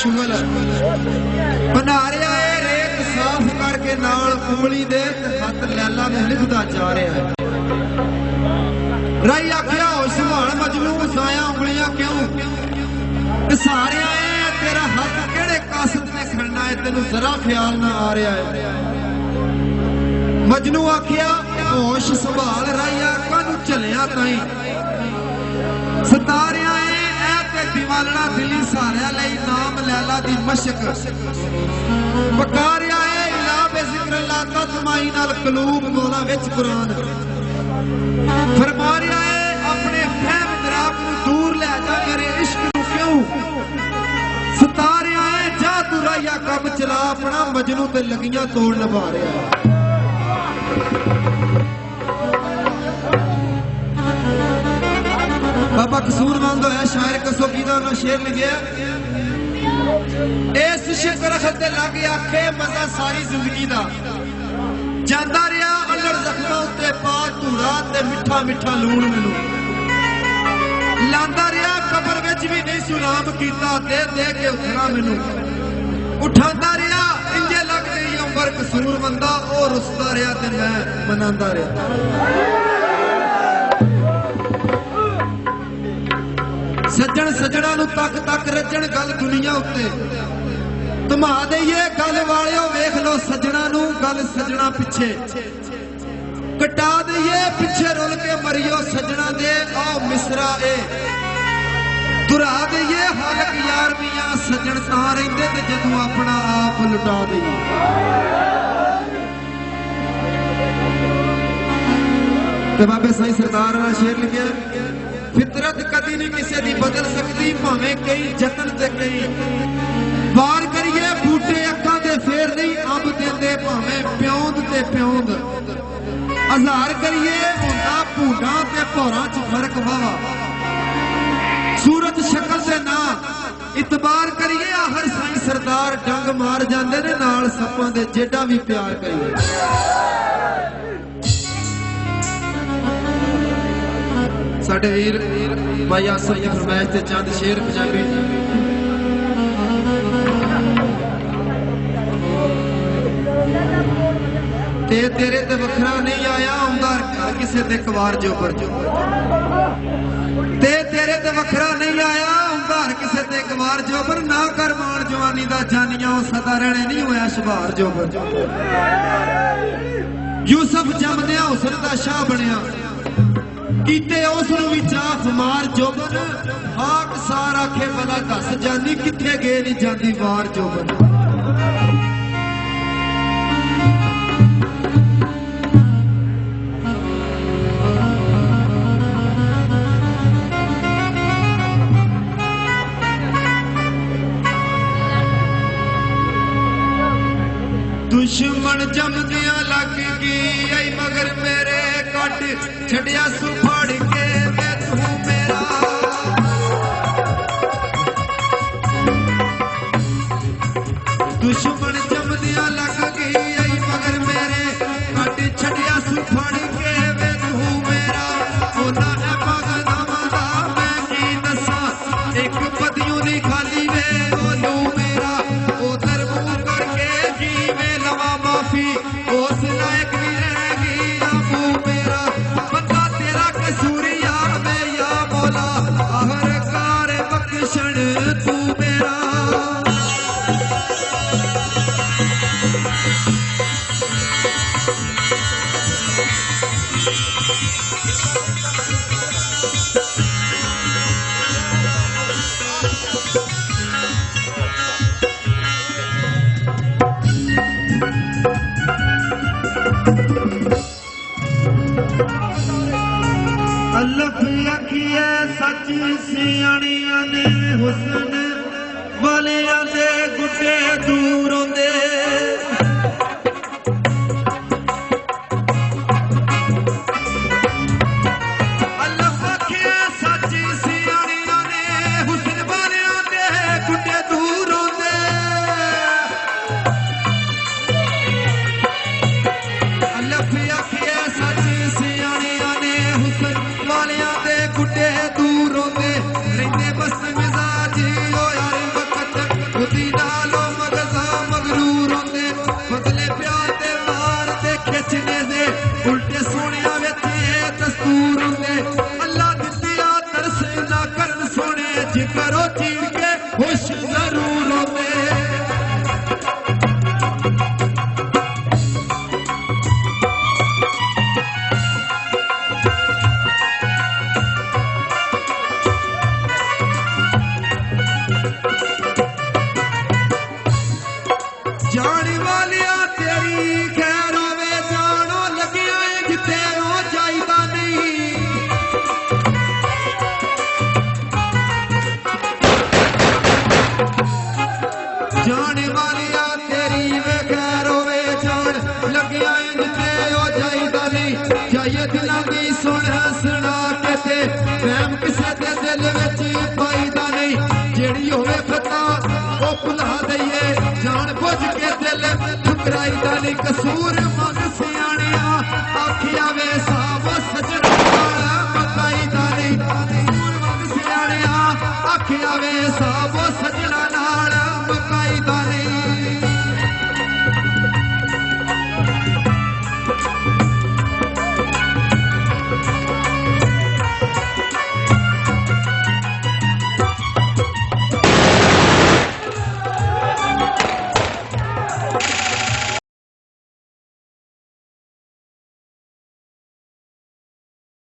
शुगल बना रहा है रेत साफ करके नाल उंगली दे हथ लैला में लिखदा जा रहा है। राई आख्या हो संभाल मजनू साया उंगलियां क्यों सारिया तेरा हथ केड़े कासत ने खड़ना है तेनू जरा ख्याल ना आ रहा है। मजनू आख्या होश संभाल राइया कानू चलिया ताई सतारिया दीवाना दिली सारिया लई नाम लैला दी मशक पकारिया है इला बेजिक्र लाता तुमाई नाल कलूब बोला विच कुरान फरमारिया है अपने फहम दराब नू दूर ले जा मेरे इश्क नू क्यों सतारिया है जा तू राइया कम चला अपना मजनू ते लगियां तोड़ निभा रहा है। बाबा कसूरमंद होया शायर कसोगी दा ना शेर लिखिया इस शिकर खते लग आखे मजा सारी जिंदगी दा जांदा रहा अल्लड़ जख्मां उत्ते पा धूड़ा ते मिठा मिठा लूण मैनू लांदा रहा कबर विच भी नहीं सुराम कीता दे दे के उठना मैनू उठांदा रहा इंजे लग गई उमर कसूरमंदा ओ रुसदा रहा ते मैं मनांदा रहा। सज्जन सज्जना नू तक तक रजन गल दुनिया उत्ते धुमा दईए गल वालियो वेख लो सज्जना नू गल सज्जना पिछे कटा दईए पिछे रुल के मरियो सज्जना दे आओ मिसरा ए दुरा दईए हालक यार मियां सज्जन तां रहिंदे ते जदों अपना आप लुटा दईए। ते बाबे सही सरदार दा शेर लिखिया फितरत कदी नहीं किसी दी बदल सकती भावें कई जतन ते कई वार करिए बूटे अखां दे फेर नहीं अंब देंदे भावें प्योंद ते प्योंद हजार करिए हुंदा भूंडा ते भौरां च फर्क वावा सूरत शक्ल दे ना इतबार करिए हर साईं सरदार डंग मार जांदे ने नाल सप्पां दे जेडा भी प्यार करिए। साडे वीर भाई आसफ की फरमाइश ते चंद शेर पंजाबी ते तेरे ते वखरा नहीं आया उमर घर किसे ते कवार जो पर ते तेरे ते वखरा नहीं आया उमर किसे ते कवार जो पर ना कर मान जवानी दा जानिया सदा रहने नहीं होया शबार जो पर यूसुफ जमदिया हुसन दा शाह बनया कीते उसनू भी चाफ मार जोबन हाक सार आखे भला दस जानी किथे गए नहीं जाती वार जोबन। दुश्मन जमदिया लग गई आई मगर मेरे कट छड़िया सुफड़ के मैं तू मेरा दुश्मन जमदिया लग गई आई मगर मेरे कट छड़िया सुफड़ के मैं तू मेरा ओना है भगना वाला मैं की दसा एक पतियों नहीं खाली वे ओनू मेरा उधर मुंह करके जी में लवा माफी उस लायक भी रहेगी ना मुंह मेरा बंदा तेरा कसूरिया में या मौला हर कार बख्शण तू मेरा। जाने वालिया तेरी खैर होवे जानो लगिया जिते हो जाइदा नहीं जाने वालिया तेरी वे खैर होवे जान लगिया जिते हो जाइदा नहीं जाइए दिलों की सुन सुना के ते प्रेम किसे दे दिल विच पाईदा नहीं जेड़ी होवे खता ओ भुला दईए जान बुझ के दिल ठुकराईदा नहीं कसूर मन सियाणिया आखिया वे साव सजना मकाईदा नहीं कसूर मन सियाणिया आखिया वे साव सजना